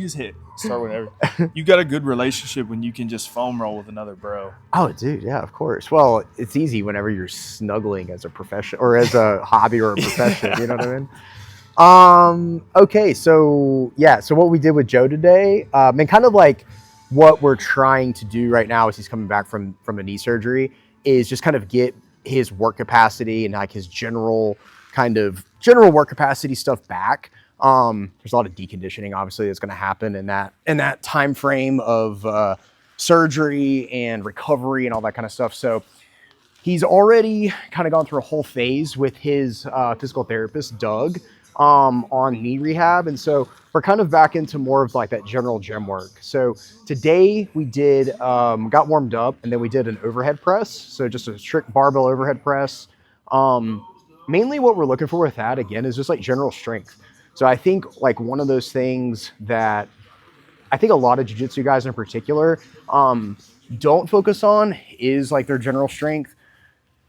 just hit. Start whenever. You got a good relationship when you can just foam roll with another bro. Oh, dude, yeah, of course. Well, it's easy whenever you're snuggling as a profession or as a hobby or a profession. You know what I mean? Okay, so yeah, so what we did with Joe today, and kind of like what we're trying to do right now as he's coming back from a knee surgery is just kind of get his work capacity and like his general work capacity stuff back. There's a lot of deconditioning, obviously, that's going to happen in that time frame of surgery and recovery and all that kind of stuff. So he's already kind of gone through a whole phase with his physical therapist, Doug, on knee rehab. And so we're kind of back into more of like that general gym work. So today we did, got warmed up, and then we did an overhead press. So just a strict barbell overhead press. Mainly what we're looking for with that, again, is just like general strength. So I think like one of those things that I think a lot of jiu-jitsu guys in particular don't focus on is like their general strength.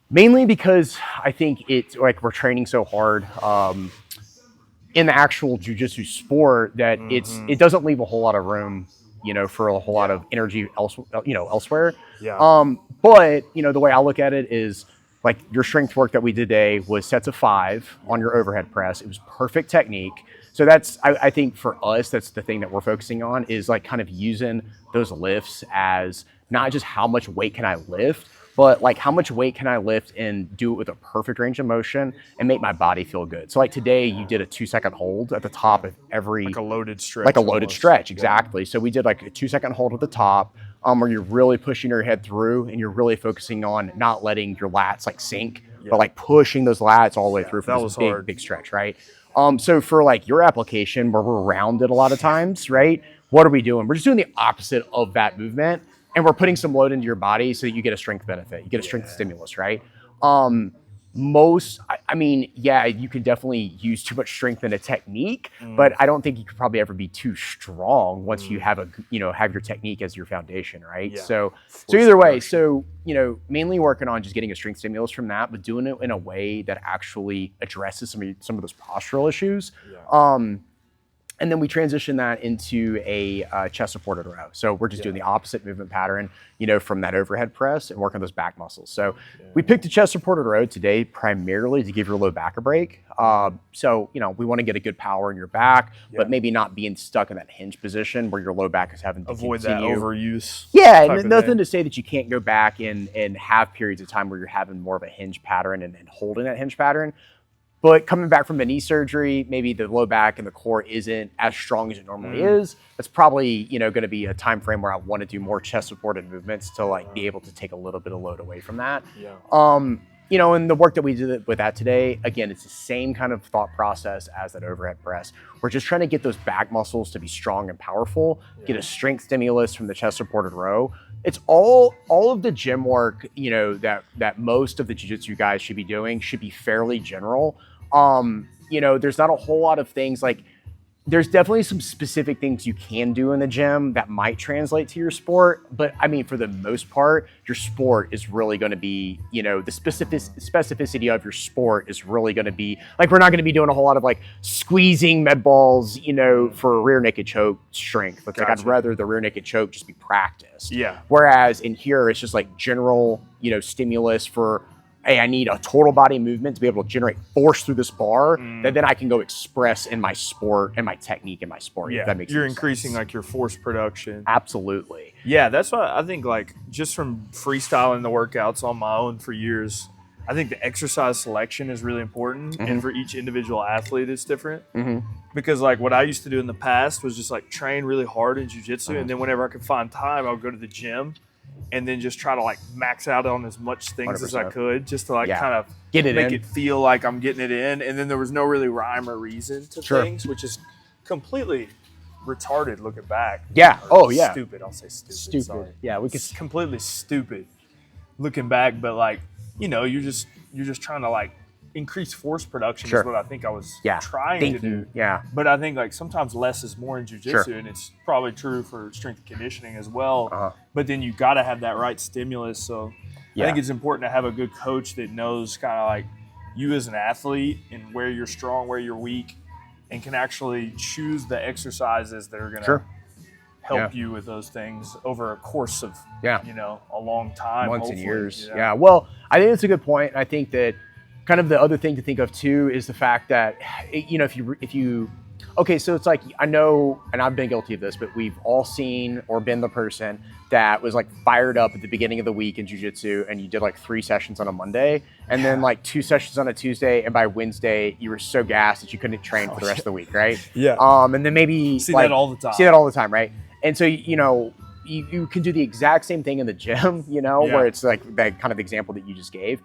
Mainly because I think it's like we're training so hard in the actual jiu-jitsu sport that it doesn't leave a whole lot of room, for a whole lot of energy elsewhere. Yeah. But the way I look at it is like your strength work that we did today was sets of 5 on your overhead press. It was perfect technique. So that's, I think for us, that's the thing that we're focusing on is like kind of using those lifts as not just how much weight can I lift, but like how much weight can I lift and do it with a perfect range of motion and make my body feel good. So like today you did a 2-second hold at the top of every... Like a loaded stretch. Like a loaded stretch, exactly. So we did like a 2-second hold at the top where you're really pushing your head through and you're really focusing on not letting your lats like sink, but like pushing those lats all the way through for this big stretch, right? So for like your application where we're rounded a lot of times, right? What are we doing? We're just doing the opposite of that movement. And we're putting some load into your body so that you get a strength benefit. You get a strength stimulus, right? You could definitely use too much strength in a technique, but I don't think you could probably ever be too strong once you have have your technique as your foundation, right? Yeah. So either way, mainly working on just getting a strength stimulus from that, but doing it in a way that actually addresses some of those postural issues. Yeah. And then we transition that into a chest supported row. So we're just doing the opposite movement pattern, from that overhead press and working those back muscles. So we picked a chest supported row today primarily to give your low back a break. We want to get a good power in your back, but maybe not being stuck in that hinge position where your low back is having to avoid continue. That overuse. Yeah, and nothing to say that you can't go back and have periods of time where you're having more of a hinge pattern and holding that hinge pattern. But coming back from a knee surgery, maybe the low back and the core isn't as strong as it normally is. That's probably, going to be a time frame where I want to do more chest supported movements to like be able to take a little bit of load away from that. Yeah. And the work that we did with that today, again, it's the same kind of thought process as that overhead press. We're just trying to get those back muscles to be strong and powerful, get a strength stimulus from the chest supported row. It's all of the gym work, that most of the jiu-jitsu guys should be doing should be fairly general. There's not a whole lot of things like there's definitely some specific things you can do in the gym that might translate to your sport. But I mean, for the most part, your sport is really going to be, the specificity of your sport is really going to be like, we're not going to be doing a whole lot of like squeezing med balls, for rear naked choke strength. It's like, I'd rather the rear naked choke just be practiced. Yeah. Whereas in here, it's just like general, stimulus for, hey, I need a total body movement to be able to generate force through this bar that then I can go express in my sport and my technique in my sport. Yeah, if that makes you're sense. increasing like your force production. Absolutely. Yeah, that's why I think like just from freestyling the workouts on my own for years, I think the exercise selection is really important. And for each individual athlete, it's different. Because like what I used to do in the past was just like train really hard in jiu-jitsu. And then whenever I could find time, I would go to the gym and then just try to like max out on as much things 100%. As I could just to like kind of make it feel like I'm getting it in. And then there was no really rhyme or reason to things, which is completely retarded looking back. Yeah. Stupid. I'll say stupid. Stupid. Sorry. Yeah. It's completely stupid looking back, but like, you're just trying to like increase force production is what I think I was trying to do. Yeah. But I think like sometimes less is more in jiu-jitsu, and it's probably true for strength and conditioning as well. But then you got to have that right stimulus. So I think it's important to have a good coach that knows kind of like you as an athlete and where you're strong, where you're weak, and can actually choose the exercises that are going to Sure. help you with those things over a course of, a long time. Months and years. You know? Yeah. Well, I think it's a good point. I think that kind of the other thing to think of too is the fact that, if you, okay, so it's like, I know, and I've been guilty of this, but we've all seen or been the person that was like fired up at the beginning of the week in jiu-jitsu, and you did like 3 sessions on a Monday and then like 2 sessions on a Tuesday, and by Wednesday you were so gassed that you couldn't train for the rest of the week, right? Yeah. And then maybe See that all the time, right? And so, you can do the exact same thing in the gym, where it's like that kind of example that you just gave.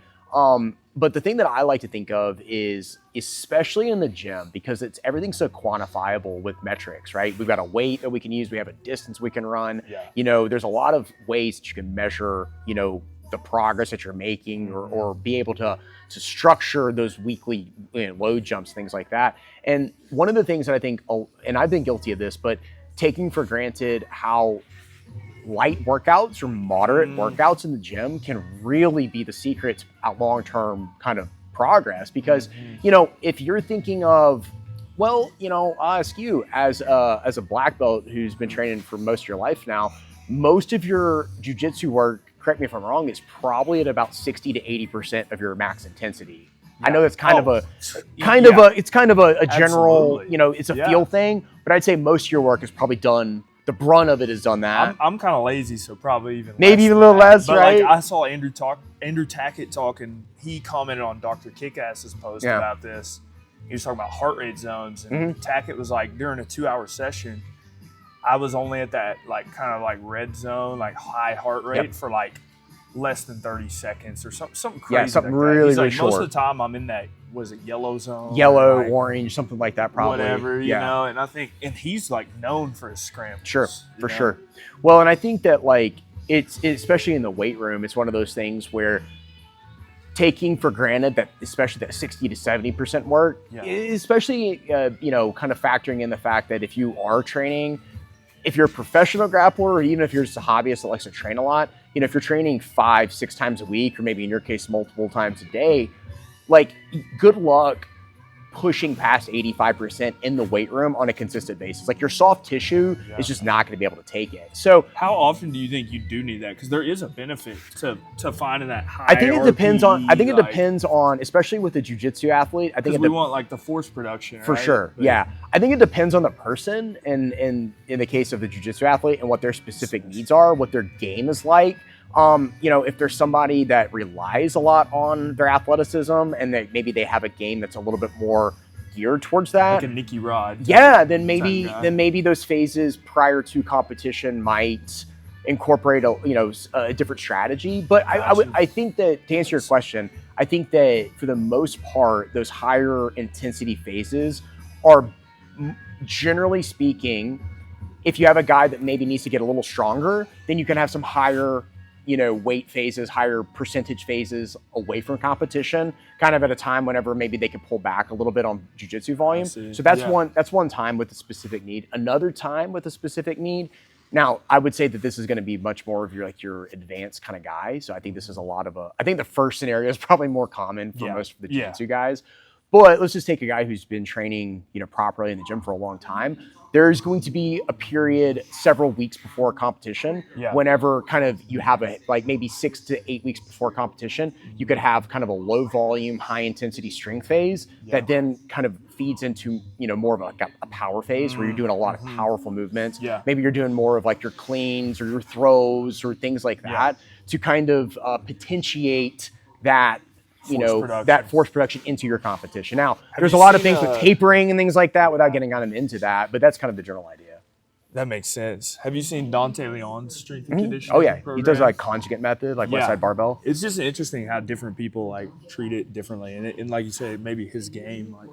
But the thing that I like to think of is, especially in the gym, because everything's so quantifiable with metrics, right? We've got a weight that we can use. We have a distance we can run. Yeah. There's a lot of ways that you can measure, the progress that you're making, or be able to structure those weekly load jumps, things like that. And one of the things that I think, and I've been guilty of this, but taking for granted how light workouts or moderate workouts in the gym can really be the secret to long-term kind of progress. Because, if you're thinking of, well, I'll ask you as a black belt who's been training for most of your life now, most of your jiu-jitsu work, correct me if I'm wrong, is probably at about 60 to 80% of your max intensity. Yeah. I know that's kind of a general, it's a feel thing, but I'd say most of your work is probably done. The brunt of it is on that. I'm kind of lazy, so probably even maybe less a little less, but right? Like, I saw Andrew Tackett talk, and he commented on Dr. Kickass's post about this. He was talking about heart rate zones, and Tackett was like, during a 2-hour session, I was only at that like kind of like red zone, like high heart rate for like less than 30 seconds or something crazy. Yeah, something like really, He's like, really short. most of the time I'm in that, was it yellow zone? Yellow, like, orange, something like that probably. Whatever, you know, and I think, and he's like known for his scrambles. Sure, for sure. Well, and I think that like, it's especially in the weight room, it's one of those things where taking for granted that, especially that 60 to 70% work, especially, kind of factoring in the fact that if you are training, if you're a professional grappler, or even if you're just a hobbyist that likes to train a lot, if you're training 5-6 times a week, or maybe in your case, multiple times a day, like, good luck pushing past 85% in the weight room on a consistent basis. Like, your soft tissue is just not going to be able to take it. So how often do you think you do need that? Because there is a benefit to finding that high. I think it depends on, especially with a jiu-jitsu athlete. I think we want like the force production, for right? sure. But yeah, I think it depends on the person, and in the case of the jiu-jitsu athlete, and what their specific needs are, what their game is like. If there's somebody that relies a lot on their athleticism, and that maybe they have a game that's a little bit more geared towards that, like a Nicky Rod. Yeah, then maybe those phases prior to competition might incorporate a different strategy. But I think that, to answer your question, I think that for the most part, those higher intensity phases are, generally speaking, if you have a guy that maybe needs to get a little stronger, then you can have some higher weight phases, higher percentage phases away from competition, kind of at a time whenever maybe they can pull back a little bit on jiu-jitsu volume. So that's one time with a specific need. Another time with a specific need. Now, I would say that this is going to be much more of your advanced kind of guy. So I think this is I think the first scenario is probably more common for most of the jiu-jitsu guys. But let's just take a guy who's been training, properly in the gym for a long time. There's going to be a period several weeks before competition, whenever kind of you have maybe 6 to 8 weeks before competition, you could have kind of a low volume, high intensity strength phase that then kind of feeds into, more of a power phase where you're doing a lot of powerful movements. Yeah. Maybe you're doing more of like your cleans or your throws or things like that to kind of potentiate that, that force production into your competition. Now, there's a lot of things with tapering and things like that without getting on into that, but that's kind of the general idea. That makes sense. Have you seen Dante Leon's strength and conditioning? Oh, yeah. Program? He does like conjugate method, like West Side Barbell. It's just interesting how different people like treat it differently. And like you said, maybe his game, like,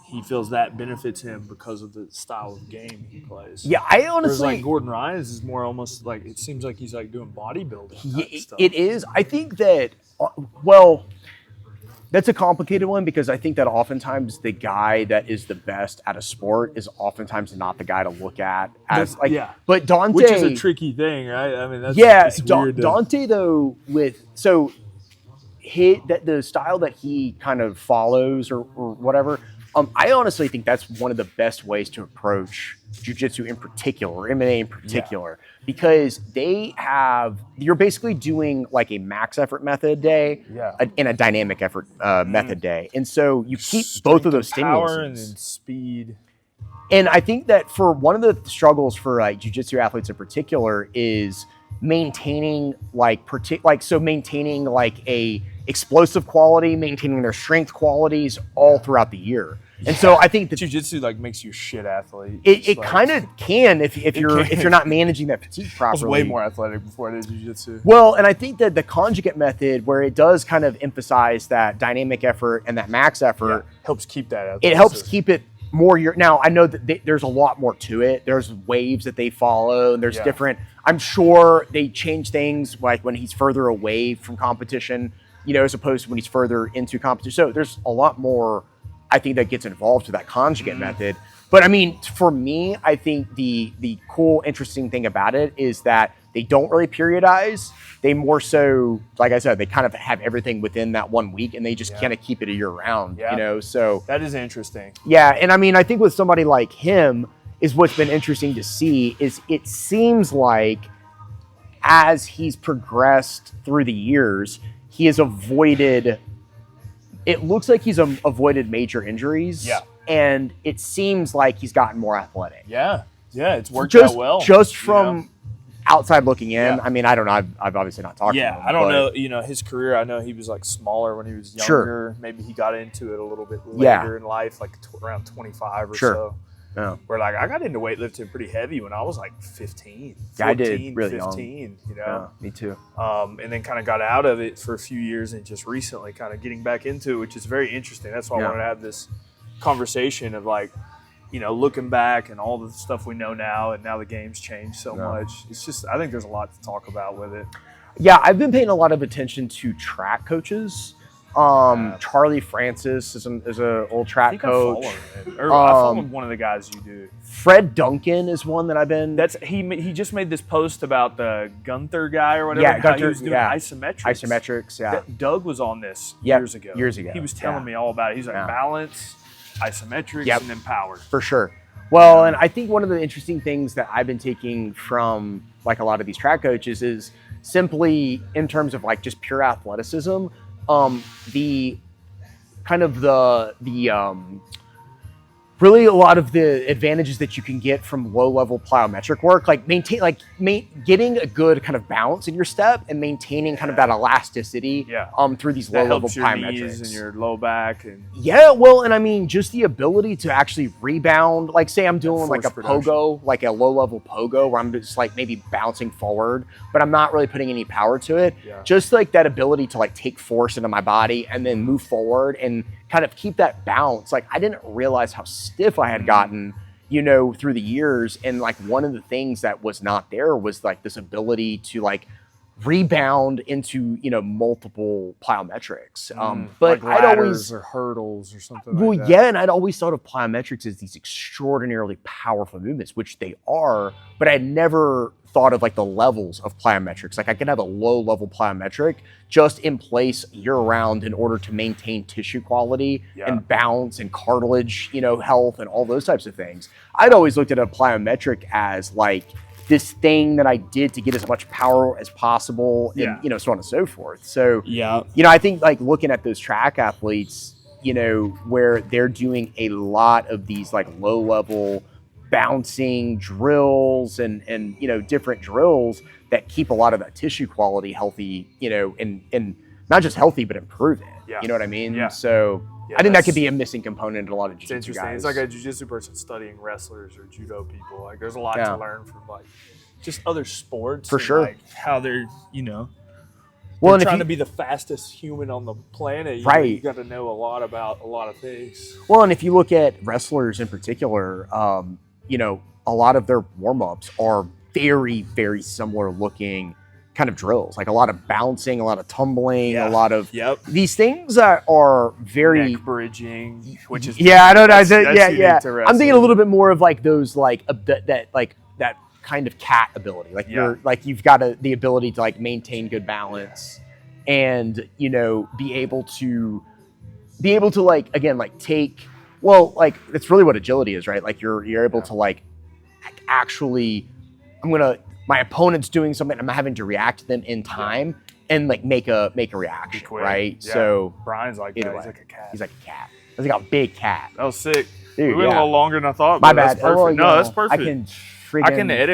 he feels that benefits him because of the style of game he plays. Yeah, I honestly... Whereas like Gordon Ryan's is more almost like, it seems like he's like doing bodybuilding stuff. It is. I think that, that's a complicated one, because I think that oftentimes the guy that is the best at a sport is oftentimes not the guy to look at as But Dante, which is a tricky thing, right? I mean, that's weird. Dante though, the style that he kind of follows or whatever, I honestly think that's one of the best ways to approach jiu-jitsu in particular, or MMA in particular, because you're basically doing like a max effort method day and a dynamic effort method day. And so you keep both of those power and stimuluses. then speed. And I think that for one of the struggles for like jiu-jitsu athletes in particular is maintaining maintaining like a explosive quality, maintaining their strength qualities all throughout the year. And so I think that jiu-jitsu like makes you a shit athlete. It kind of can if you're not managing that fatigue properly. I was way more athletic before I did jiu-jitsu. Well, and I think that the conjugate method, where it does kind of emphasize that dynamic effort and that max effort, helps keep that. It helps keep it more. Now I know that there's a lot more to it. There's waves that they follow, and there's different. I'm sure they change things like when he's further away from competition, as opposed to when he's further into competition. So there's a lot more, I think, that gets involved to that conjugate method. But I mean, for me, I think the cool, interesting thing about it is that they don't really periodize. They more so, like I said, they kind of have everything within that 1 week, and they just kind of keep it a year round, so. That is interesting. Yeah, and I mean, I think with somebody like him, is what's been interesting to see is it seems like as he's progressed through the years, he has avoided, it looks like he's avoided major injuries. Yeah. And it seems like he's gotten more athletic. Yeah. Yeah, it's worked out well. Just from outside looking in. I mean, I don't know. I've obviously not talked to him. Yeah, I don't know. His career, I know he was like smaller when he was younger. Sure. Maybe he got into it a little bit later in life, like around 25 or so. Yeah. Where like I got into weightlifting pretty heavy when I was like 15, 14, I did really 15, young. Yeah, me too. And then kind of got out of it for a few years and just recently kind of getting back into it, which is very interesting. That's why I wanted to have this conversation of like, looking back and all the stuff we know now, and now the game's changed so much. It's just, I think there's a lot to talk about with it. Yeah, I've been paying a lot of attention to track coaches. Charlie Francis is an old track coach. I follow one of the guys you do. Fred Duncan is one that I've been. He just made this post about the Gunther guy or whatever. Yeah, Gunther. He was doing isometrics. Isometrics. Yeah. Doug was on this years ago. He was telling me all about it. He's like balance, isometrics, and then power. For sure. Well, and I think one of the interesting things that I've been taking from like a lot of these track coaches is simply in terms of like just pure athleticism. The kind of the really a lot of the advantages that you can get from low-level plyometric work, like getting a good kind of balance in your step and maintaining kind of that elasticity through these low-level plyometrics. Your knees and your low back. And I mean, just the ability to actually rebound. Like say I'm doing like a pogo, like a low-level pogo where I'm just like maybe bouncing forward, but I'm not really putting any power to it. Yeah. Just like that ability to like take force into my body and then move forward and kind of keep that bounce. Like I didn't realize how stiff I had gotten, through the years. And like one of the things that was not there was like this ability to like rebound into, multiple plyometrics. But like I'd always or hurdles or something like that. Yeah, and I'd always thought of plyometrics as these extraordinarily powerful movements, which they are, but I'd never thought of like the levels of plyometrics. Like I could have a low level plyometric just in place year round in order to maintain tissue quality and bounce and cartilage, health and all those types of things. I'd always looked at a plyometric as like this thing that I did to get as much power as possible and, so on and so forth. So, I think like looking at those track athletes, where they're doing a lot of these like low level bouncing drills and different drills that keep a lot of that tissue quality healthy, and not just healthy, but improve it. Yeah. You know what I mean? Yeah. So I think that could be a missing component in a lot of jiu-jitsu guys. It's like a jiu-jitsu person studying wrestlers or judo people. Like there's a lot to learn from like just other sports. For sure. Like how they're, well, trying to be the fastest human on the planet. You got to know a lot about a lot of things. Well, and if you look at wrestlers in particular, a lot of their warm-ups are very, very similar looking kind of drills, like a lot of bouncing, a lot of tumbling, a lot of these things that are very neck bridging, which is I don't know. I'm thinking a little bit more of like those like that kind of cat ability, like you're like you've got the ability to like maintain good balance and be able to like again like take Well, like it's really what agility is, right? Like you're able to like actually, my opponent's doing something, I'm having to react to them in time and like make a reaction, right? Yeah. So Brian's like that. way. He's like a cat. He's like a cat. He's like a big cat. That was sick. Dude, we went a little longer than I thought. My but bad. That's perfect. Well, no, that's perfect. I can I can edit